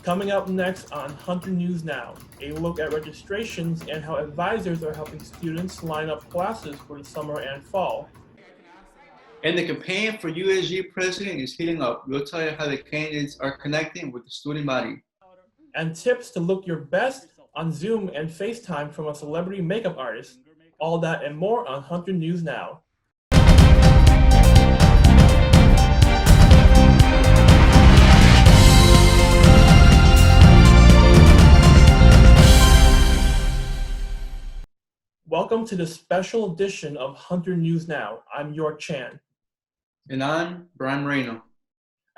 Coming up next on Hunter News Now, a look at registrations and how advisors are helping students line up classes for the summer and fall. And the campaign for USG president is heating up. We'll tell you how the candidates are connecting with the student body. And tips to look your best on Zoom and FaceTime from a celebrity makeup artist. All that and more on Hunter News Now. Welcome to the special edition of Hunter News Now. I'm York Chan. And I'm Brian Moreno.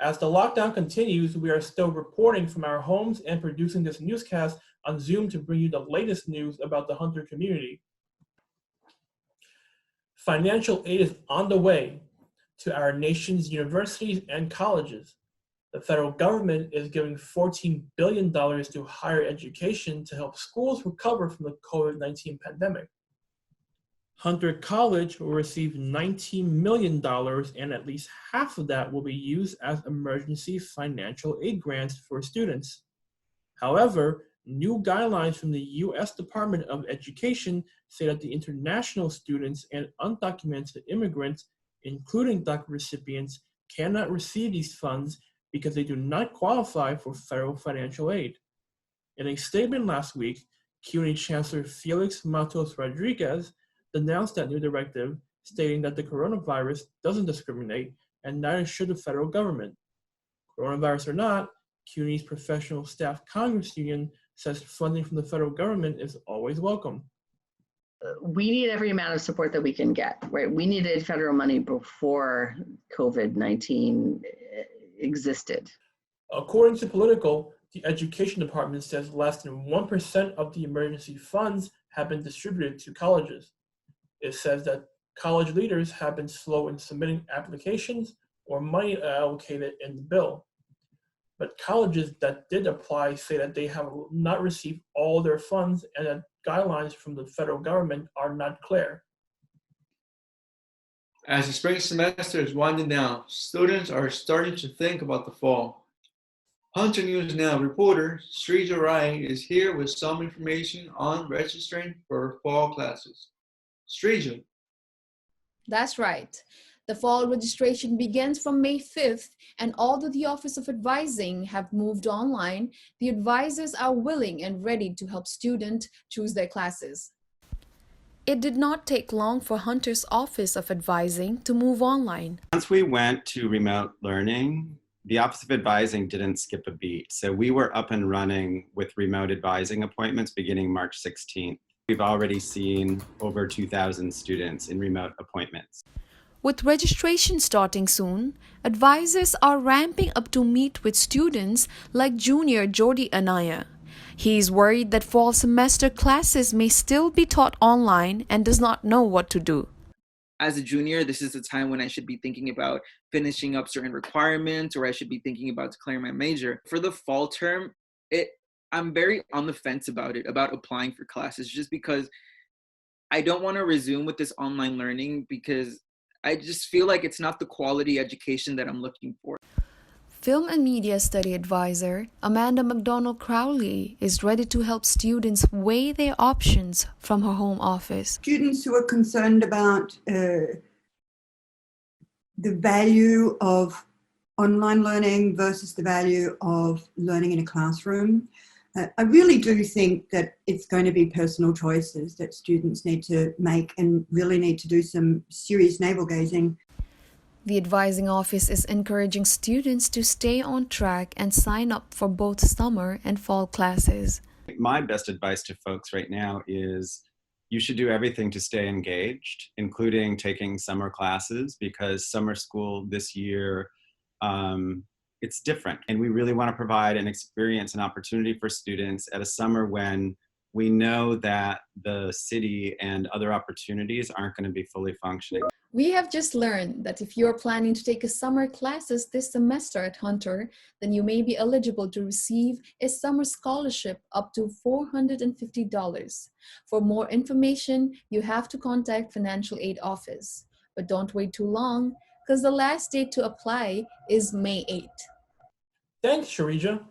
As the lockdown continues, we are still reporting from our homes and producing this newscast on Zoom to bring you the latest news about the Hunter community. Financial aid is on the way to our nation's universities and colleges. The federal government is giving $14 billion to higher education to help schools recover from the COVID-19 pandemic. Hunter College will receive $19 million, and at least half of that will be used as emergency financial aid grants for students. However, new guidelines from the U.S. Department of Education say that the international students and undocumented immigrants, including DACA recipients, cannot receive these funds because they do not qualify for federal financial aid. In a statement last week, CUNY Chancellor Felix Matos Rodriguez denounced that new directive, stating that the coronavirus doesn't discriminate and neither should the federal government. Coronavirus or not, CUNY's Professional Staff Congress Union says funding from the federal government is always welcome. We need every amount of support that we can get, right? We needed federal money before COVID-19 existed. According to Political, the Education Department says less than 1% of the emergency funds have been distributed to colleges. It says that college leaders have been slow in submitting applications or money allocated in the bill. But colleges that did apply say that they have not received all their funds and that guidelines from the federal government are not clear. As the spring semester is winding down, students are starting to think about the fall. Hunter News Now reporter Srija Rai is here with some information on registering for fall classes. Srija. That's right. The fall registration begins from May 5th, and although the Office of Advising have moved online, the advisors are willing and ready to help students choose their classes. It did not take long for Hunter's Office of Advising to move online. Once we went to remote learning, the Office of Advising didn't skip a beat. So we were up and running with remote advising appointments beginning March 16th. We've already seen over 2,000 students in remote appointments. With registration starting soon, advisors are ramping up to meet with students like junior Jordi Anaya. He is worried that fall semester classes may still be taught online and does not know what to do. As a junior, this is the time when I should be thinking about finishing up certain requirements, or I should be thinking about declaring my major. For the fall term, I'm very on the fence about applying for classes, just because I don't want to resume with this online learning because I just feel like it's not the quality education that I'm looking for. Film and Media Study Advisor Amanda McDonald Crowley is ready to help students weigh their options from her home office. Students who are concerned about the value of online learning versus the value of learning in a classroom. I really do think that it's going to be personal choices that students need to make and really need to do some serious navel gazing. The advising office is encouraging students to stay on track and sign up for both summer and fall classes. My best advice to folks right now is you should do everything to stay engaged, including taking summer classes, because summer school this year, it's different. And we really want to provide an experience and opportunity for students at a summer when we know that the city and other opportunities aren't going to be fully functioning. We have just learned that if you're planning to take a summer classes this semester at Hunter, then you may be eligible to receive a summer scholarship up to $450. For more information, you have to contact Financial Aid Office. But don't wait too long, because the last date to apply is May 8th. Thanks, Sharija.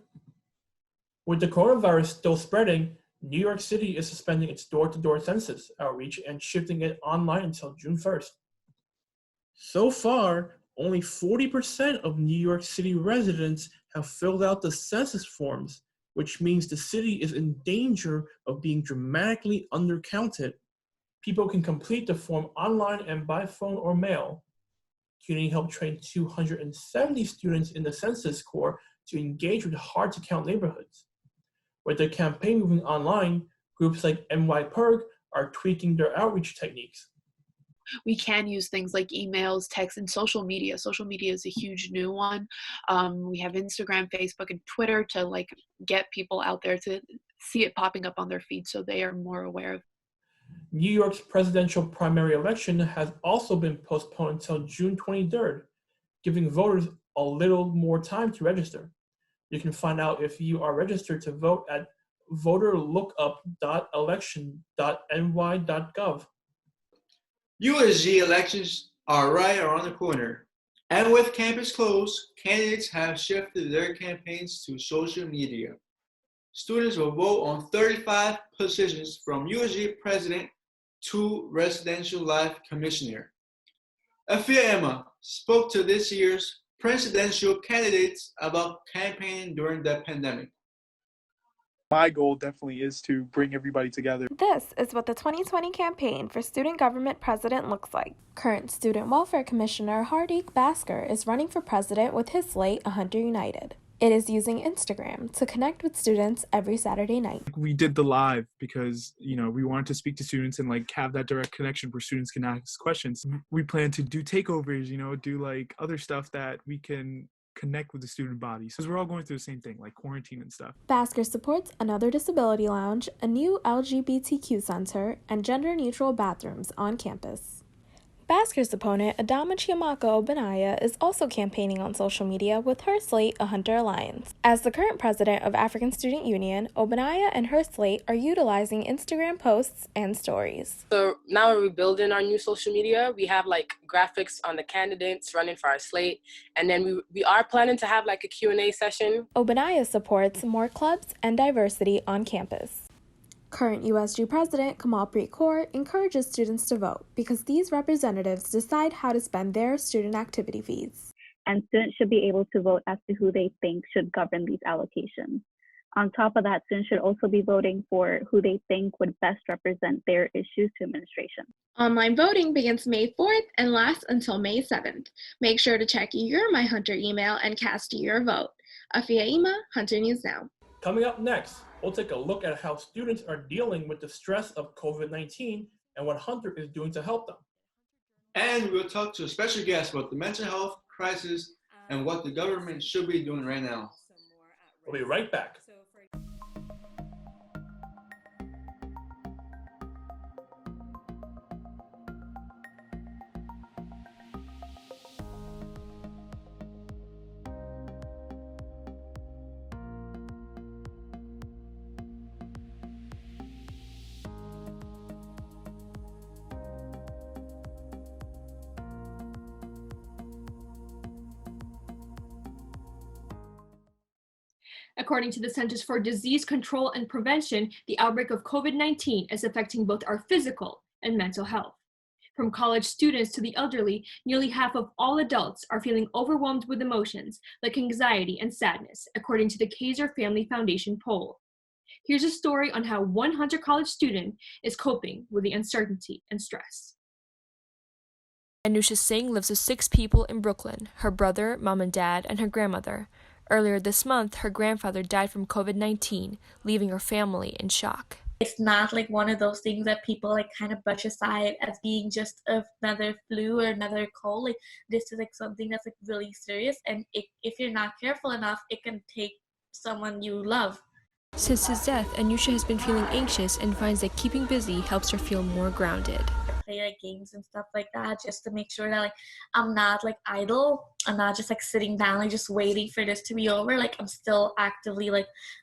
With the coronavirus still spreading, New York City is suspending its door-to-door census outreach and shifting it online until June 1st. So far, only 40% of New York City residents have filled out the census forms, which means the city is in danger of being dramatically undercounted. People can complete the form online and by phone or mail. CUNY helped train 270 students in the Census Corps to engage with hard-to-count neighborhoods. With the campaign moving online, groups like NYPIRG are tweaking their outreach techniques. We can use things like emails, text, and social media. Social media is a huge new one. We have Instagram, Facebook, and Twitter to get people out there to see it popping up on their feed so they are more aware of it. New York's presidential primary election has also been postponed until June 23rd, giving voters a little more time to register. You can find out if you are registered to vote at voterlookup.election.ny.gov. USG elections are right around the corner. And with campus closed, candidates have shifted their campaigns to social media. Students will vote on 35 positions from USG president to residential life commissioner. Afia Emma spoke to this year's presidential candidates about campaigning during the pandemic. My goal definitely is to bring everybody together. This is what the 2020 campaign for student government president looks like. Current Student Welfare Commissioner Hardeep Bhaskar is running for president with his slate, 100 United. It is using Instagram to connect with students every Saturday night. We did the live because, we wanted to speak to students and have that direct connection where students can ask questions. We plan to do takeovers, do other stuff that we can connect with the student body. So we're all going through the same thing, like quarantine and stuff. Bhaskar supports another disability lounge, a new LGBTQ center, and gender-neutral bathrooms on campus. Bhaskar's opponent, Adama Chiamaka Obanaya, is also campaigning on social media with her slate, A Hunter Alliance. As the current president of African Student Union, Obanaya and her slate are utilizing Instagram posts and stories. So now we're rebuilding our new social media. We have graphics on the candidates running for our slate, and then we are planning to have a Q&A session. Obanaya supports more clubs and diversity on campus. Current USG President Kamalpreet Kaur encourages students to vote because these representatives decide how to spend their student activity fees. And students should be able to vote as to who they think should govern these allocations. On top of that, students should also be voting for who they think would best represent their issues to administration. Online voting begins May 4th and lasts until May 7th. Make sure to check your My Hunter email and cast your vote. Afia Ima, Hunter News Now. Coming up next, we'll take a look at how students are dealing with the stress of COVID-19 and what Hunter is doing to help them. And we'll talk to a special guest about the mental health crisis and what the government should be doing right now. We'll be right back. According to the Centers for Disease Control and Prevention, the outbreak of COVID-19 is affecting both our physical and mental health. From college students to the elderly, nearly half of all adults are feeling overwhelmed with emotions like anxiety and sadness, according to the Kaiser Family Foundation poll. Here's a story on how one Hunter College student is coping with the uncertainty and stress. Anusha Singh lives with 6 people in Brooklyn, her brother, mom and dad, and her grandmother. Earlier this month, her grandfather died from COVID-19, leaving her family in shock. It's not one of those things that people kind of brush aside as being just another flu or another cold. This is something that's really serious, and if you're not careful enough, it can take someone you love. Since his death, Anusha has been feeling anxious and finds that keeping busy helps her feel more grounded. Play games and stuff like that just to make sure that I'm not idle. I'm not just sitting down just waiting for this to be over. I'm still actively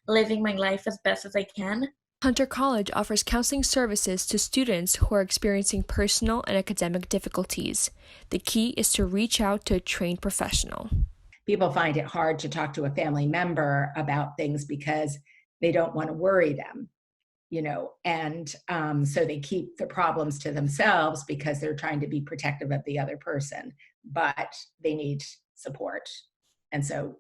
living my life as best as I can. Hunter College offers counseling services to students who are experiencing personal and academic difficulties. The key is to reach out to a trained professional. People find it hard to talk to a family member about things because they don't want to worry them, and so they keep the problems to themselves because they're trying to be protective of the other person, but they need support. And so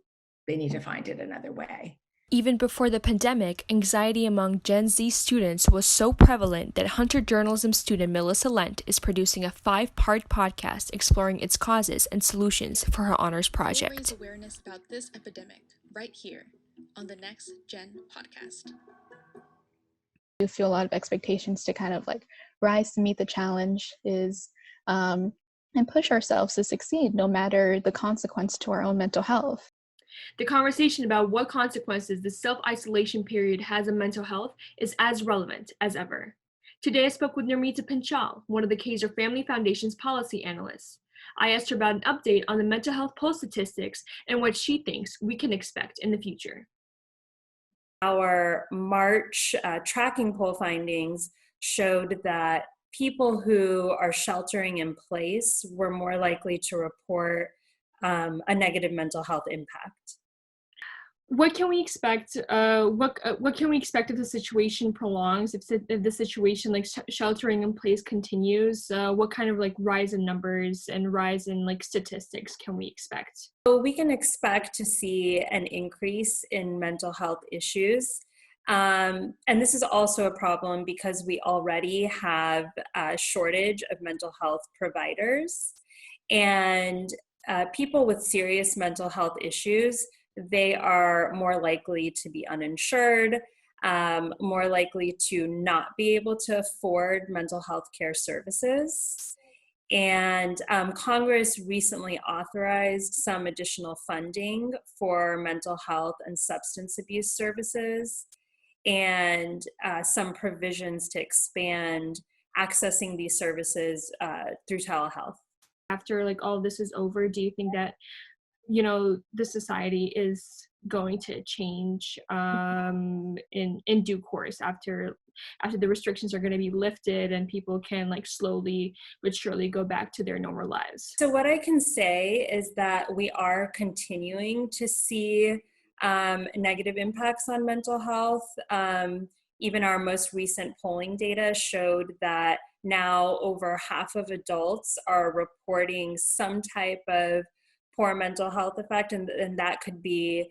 they need to find it another way. Even before the pandemic, anxiety among Gen Z students was so prevalent that Hunter journalism student Melissa Lent is producing a 5-part podcast exploring its causes and solutions for her honors project. We'll raise awareness about this epidemic right here on the Next Gen podcast. You feel a lot of expectations to kind of like rise to meet the challenge and push ourselves to succeed no matter the consequence to our own mental health. The conversation about what consequences the self-isolation period has on mental health is as relevant as ever. Today I spoke with Nirmita Pinchal, one of the Kaiser Family Foundation's policy analysts. I asked her about an update on the mental health poll statistics and what she thinks we can expect in the future. Our March tracking poll findings showed that people who are sheltering in place were more likely to report a negative mental health impact. What can we expect? What can we expect if the situation prolongs? If the situation like sheltering in place continues, what kind of like rise in numbers and rise in like statistics can we expect? So we can expect to see an increase in mental health issues. And this is also a problem because we already have a shortage of mental health providers, and people with serious mental health issues, they are more likely to be uninsured, more likely to not be able to afford mental health care services. And Congress recently authorized some additional funding for mental health and substance abuse services, and some provisions to expand accessing these services through telehealth. After like all of this is over, do you think that the society is going to change in due course after the restrictions are going to be lifted and people can like slowly but surely go back to their normal lives? So what I can say is that we are continuing to see negative impacts on mental health. Even our most recent polling data showed that now over half of adults are reporting some type of poor mental health effect, and that could be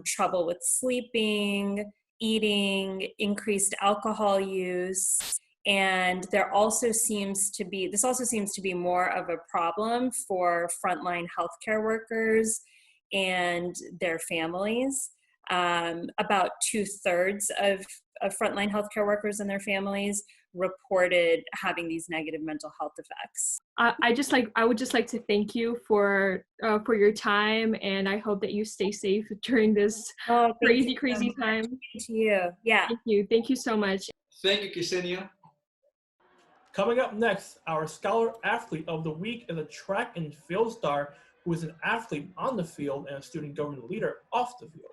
trouble with sleeping, eating, increased alcohol use, and this also seems to be more of a problem for frontline healthcare workers and their families. About 2/3 of frontline healthcare workers and their families reported having these negative mental health effects. I would just like to thank you for your time, and I hope that you stay safe during this crazy time. To you, yeah. Thank you so much. Thank you, Ksenia. Coming up next, our Scholar Athlete of the Week is a track and field star who is an athlete on the field and a student government leader off the field.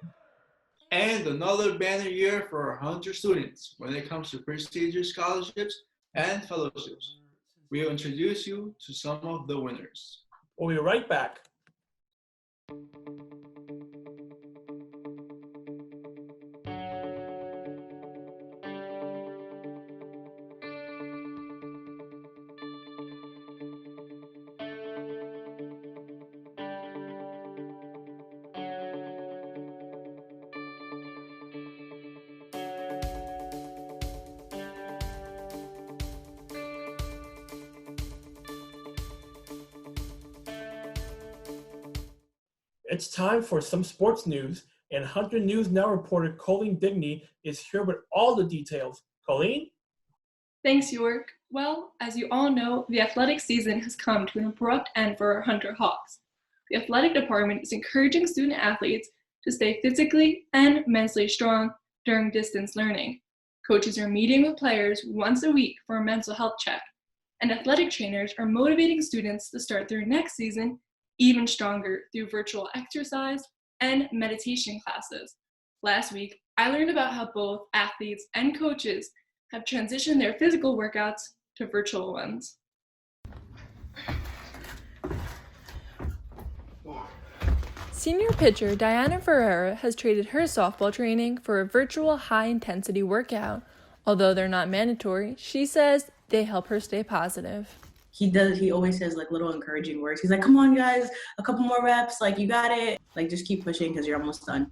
And another banner year for our Hunter students when it comes to prestigious scholarships and fellowships. We'll introduce you to some of the winners. We'll be right back. It's time for some sports news, and Hunter News Now reporter Colleen Digney is here with all the details. Colleen? Thanks, York. Well, as you all know, the athletic season has come to an abrupt end for our Hunter Hawks. The athletic department is encouraging student athletes to stay physically and mentally strong during distance learning. Coaches are meeting with players once a week for a mental health check, and athletic trainers are motivating students to start their next season even stronger through virtual exercise and meditation classes. Last week, I learned about how both athletes and coaches have transitioned their physical workouts to virtual ones. Senior pitcher Diana Ferreira has traded her softball training for a virtual high-intensity workout. Although they're not mandatory, she says they help her stay positive. He always says like little encouraging words. He's like, come on guys, a couple more reps, like you got it. Like just keep pushing because you're almost done.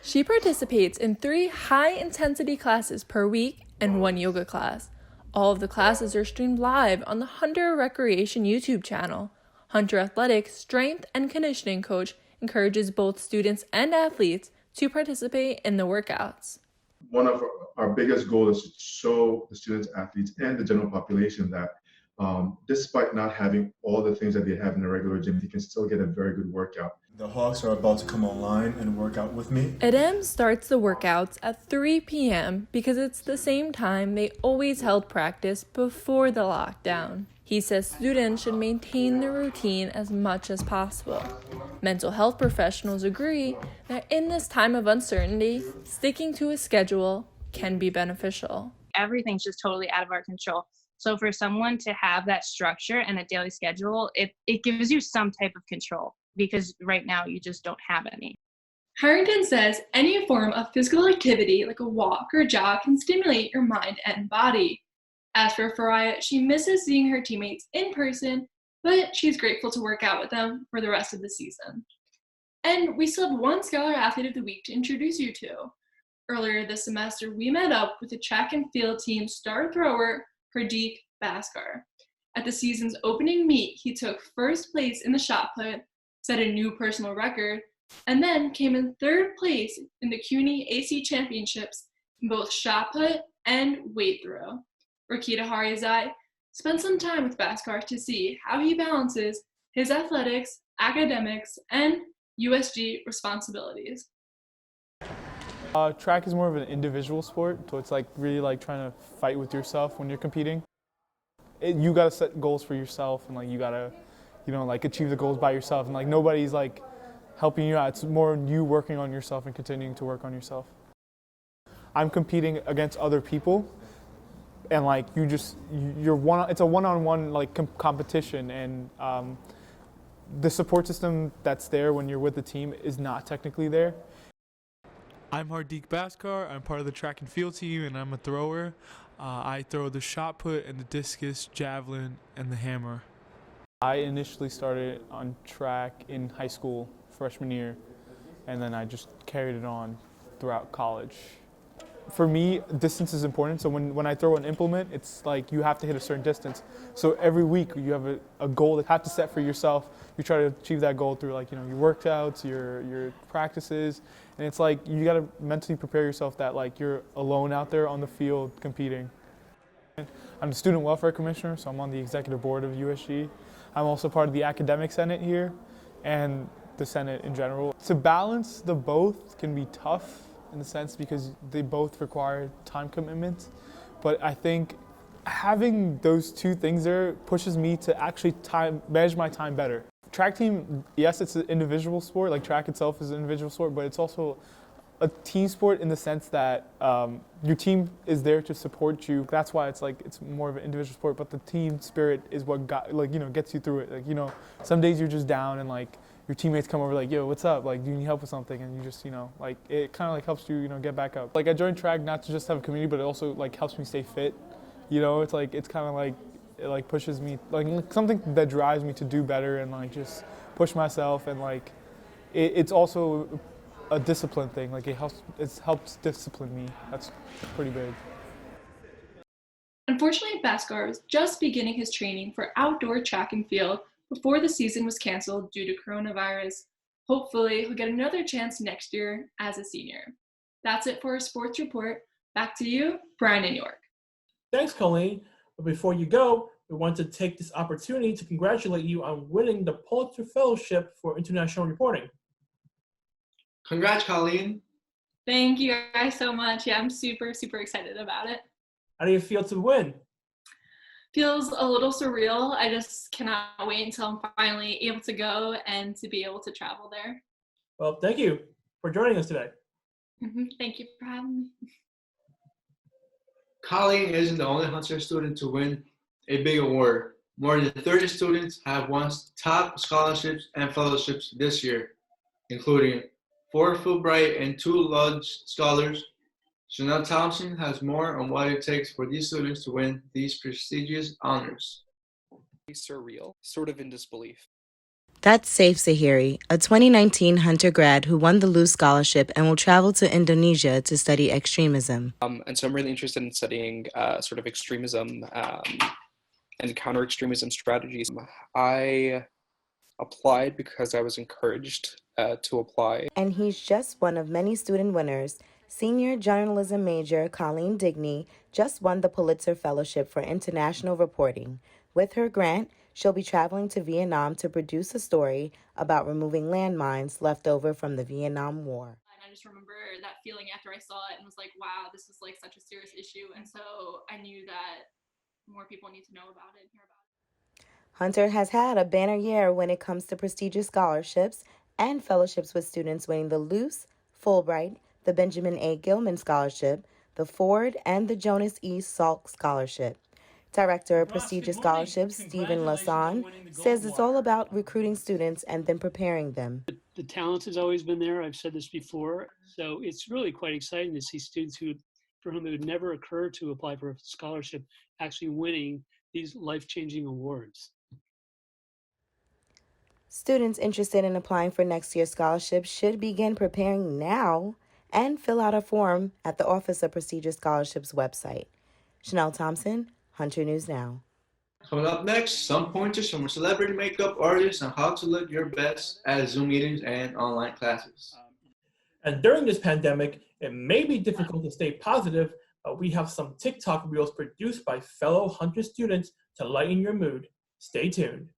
She participates in 3 high-intensity classes per week and 1 yoga class. All of the classes are streamed live on the Hunter Recreation YouTube channel. Hunter Athletics strength and conditioning coach encourages both students and athletes to participate in the workouts. One of our biggest goals is to show the students, athletes, and the general population that despite not having all the things that they have in a regular gym, they can still get a very good workout. The Hawks are about to come online and work out with me. Edem starts the workouts at 3 p.m. because it's the same time they always held practice before the lockdown. He says students should maintain the routine as much as possible. Mental health professionals agree that in this time of uncertainty, sticking to a schedule can be beneficial. Everything's just totally out of our control. So for someone to have that structure and a daily schedule, it gives you some type of control because right now you just don't have any. Harrington says any form of physical activity like a walk or jog can stimulate your mind and body. As for Faria, she misses seeing her teammates in person, but she's grateful to work out with them for the rest of the season. And we still have one Scholar Athlete of the Week to introduce you to. Earlier this semester, we met up with the track and field team star thrower, Hardik Bhaskar. At the season's opening meet, he took first place in the shot put, set a new personal record, and then came in third place in the CUNY AC Championships in both shot put and weight throw. Rakita Harizai spent some time with Bhaskar to see how he balances his athletics, academics, and USG responsibilities. Track is more of an individual sport, so it's like really like trying to fight with yourself when you're competing. You gotta set goals for yourself, and like you gotta, like achieve the goals by yourself, and like nobody's like helping you out. It's more you working on yourself and continuing to work on yourself. I'm competing against other people, and like it's a one-on-one like competition, and the support system that's there when you're with the team is not technically there. I'm Hardik Bhaskar. I'm part of the track and field team, and I'm a thrower. I throw the shot put and the discus, javelin, and the hammer. I initially started on track in high school, freshman year, and then I just carried it on throughout college. For me, distance is important, so when I throw an implement, it's like you have to hit a certain distance. So every week you have a goal that you have to set for yourself. You try to achieve that goal through like your workouts, your practices, and it's like you got to mentally prepare yourself that like you're alone out there on the field competing. I'm the student welfare commissioner, so I'm on the executive board of USG. I'm also part of the academic senate here and the senate in general. To balance the both can be tough in the sense because they both require time commitment, but I think having those two things there pushes me to actually manage my time better. Track team, yes, it's an individual sport, like track itself is an individual sport, but it's also a team sport in the sense that your team is there to support you. That's why it's more of an individual sport, but the team spirit is what gets you through it. Some days you're just down and like your teammates come over like, yo, what's up? Like, do you need help with something? And you just, it kind of like helps you, get back up. Like I joined track not to just have a community, but it also like helps me stay fit. It's like, it's kind of like, it like pushes me, like something that drives me to do better and like just push myself. And like, it's also a discipline thing. Like it helps discipline me. That's pretty big. Unfortunately, Bhaskar was just beginning his training for outdoor track and field before the season was canceled due to coronavirus. Hopefully, he'll get another chance next year as a senior. That's it for our sports report. Back to you, Brian in York. Thanks, Colleen. But before you go, we want to take this opportunity to congratulate you on winning the Pulitzer Fellowship for International Reporting. Congrats, Colleen. Thank you guys so much. Yeah, I'm super, super excited about it. How do you feel to win? Feels a little surreal. I just cannot wait until I'm finally able to go and to be able to travel there. Well, thank you for joining us today. Thank you for having me. Colleen isn't the only Hunter student to win a big award. More than 30 students have won top scholarships and fellowships this year. including 4 Fulbright and 2 Lodge Scholars. Chanel Thompson has more on what it takes for these students to win these prestigious honors. Surreal, sort of in disbelief. That's Saif Zahiri, a 2019 Hunter grad who won the Luce Scholarship and will travel to Indonesia to study extremism. And so I'm really interested in studying sort of extremism and counter-extremism strategies. I applied because I was encouraged to apply. And he's just one of many student winners. Senior journalism major Colleen Digney just won the Pulitzer Fellowship for International Reporting. With her grant, she'll be traveling to Vietnam to produce a story about removing landmines left over from the Vietnam War. And I just remember that feeling after I saw it and was like, wow, this is like such a serious issue. And so I knew that more people need to know about it and hear about it. Hunter has had a banner year when it comes to prestigious scholarships and fellowships, with students winning the Luce, Fulbright, the Benjamin A. Gilman Scholarship, the Ford, and the Jonas E. Salk Scholarship. Director of Prestigious Scholarships, Stephen Lasson, says it's all about recruiting students and then preparing them. The talent has always been there. I've said this before. So it's really quite exciting to see students for whom it would never occur to apply for a scholarship actually winning these life-changing awards. Students interested in applying for next year's scholarship should begin preparing now and fill out a form at the Office of Prestigious Scholarships website. Chanel Thompson, Hunter News Now. Coming up next, some pointers from a celebrity makeup artist on how to look your best at Zoom meetings and online classes. And during this pandemic, it may be difficult to stay positive, but we have some TikTok reels produced by fellow Hunter students to lighten your mood. Stay tuned.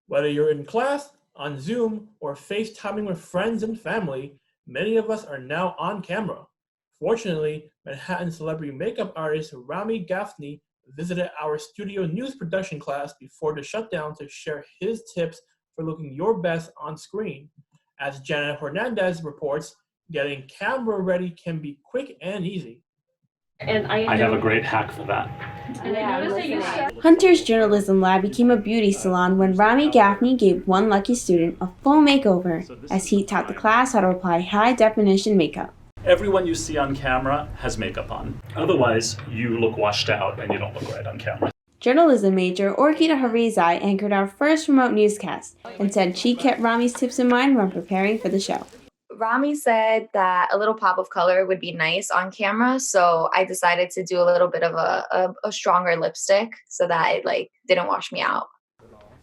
Whether you're in class, on Zoom, or FaceTiming with friends and family, many of us are now on camera. Fortunately, Manhattan celebrity makeup artist Rami Gaffney visited our studio news production class before the shutdown to share his tips for looking your best on screen. As Janet Hernandez reports, getting camera ready can be quick and easy. And I have a great hack for that. Hunter's Journalism Lab became a beauty salon when Rami Gaffney gave one lucky student a full makeover as he taught the class how to apply high-definition makeup. Everyone you see on camera has makeup on. Otherwise, you look washed out and you don't look right on camera. Journalism major Orkita Harizai anchored our first remote newscast and said she kept Rami's tips in mind when preparing for the show. Rami said that a little pop of color would be nice on camera, so I decided to do a little bit of a stronger lipstick so that it didn't wash me out.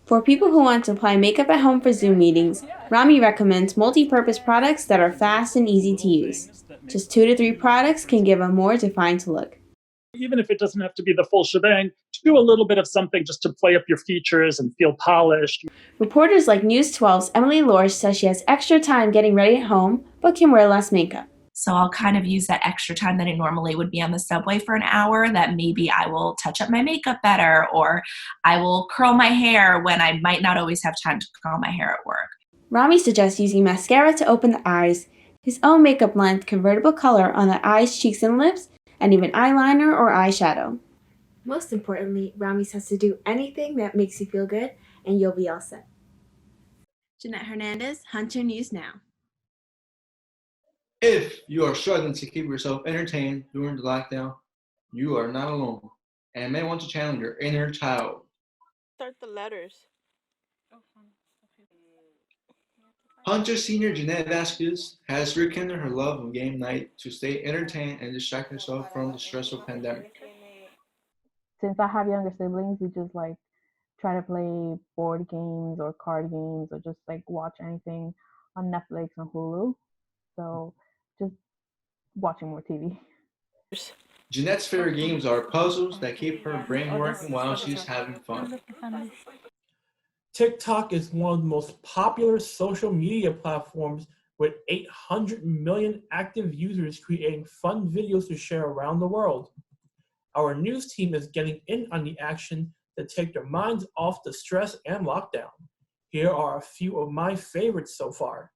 For people who want to apply makeup at home for Zoom meetings, Rami recommends multi-purpose products that are fast and easy to use. Just 2 to 3 products can give a more defined look. Even if it doesn't have to be the full shebang, do a little bit of something just to play up your features and feel polished. Reporters like News 12's Emily Lorsch says she has extra time getting ready at home, but can wear less makeup. So I'll kind of use that extra time that I normally would be on the subway for an hour, that maybe I will touch up my makeup better, or I will curl my hair when I might not always have time to curl my hair at work. Rami suggests using mascara to open the eyes, his own makeup length convertible color on the eyes, cheeks, and lips, and even eyeliner or eyeshadow. Most importantly, Rami says to do anything that makes you feel good, and you'll be all set. Jeanette Hernandez, Hunter News Now. If you are struggling to keep yourself entertained during the lockdown, you are not alone and may want to challenge your inner child. Start the letters. Hunter senior Jeanette Vasquez has rekindled her love of game night to stay entertained and distract herself from the stressful pandemic. Since I have younger siblings, we just try to play board games or card games or just watch anything on Netflix or Hulu. So just watching more TV. Jeanette's favorite games are puzzles that keep her brain working while she's having fun. TikTok is one of the most popular social media platforms with 800 million active users creating fun videos to share around the world. Our news team is getting in on the action to take their minds off the stress and lockdown. Here are a few of my favorites so far.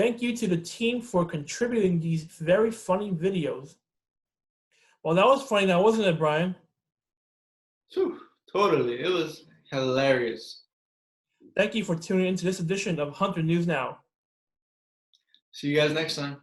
Thank you to the team for contributing these very funny videos. Well, that was funny now, wasn't it, Brian? Whew, totally. It was hilarious. Thank you for tuning into this edition of Hunter News Now. See you guys next time.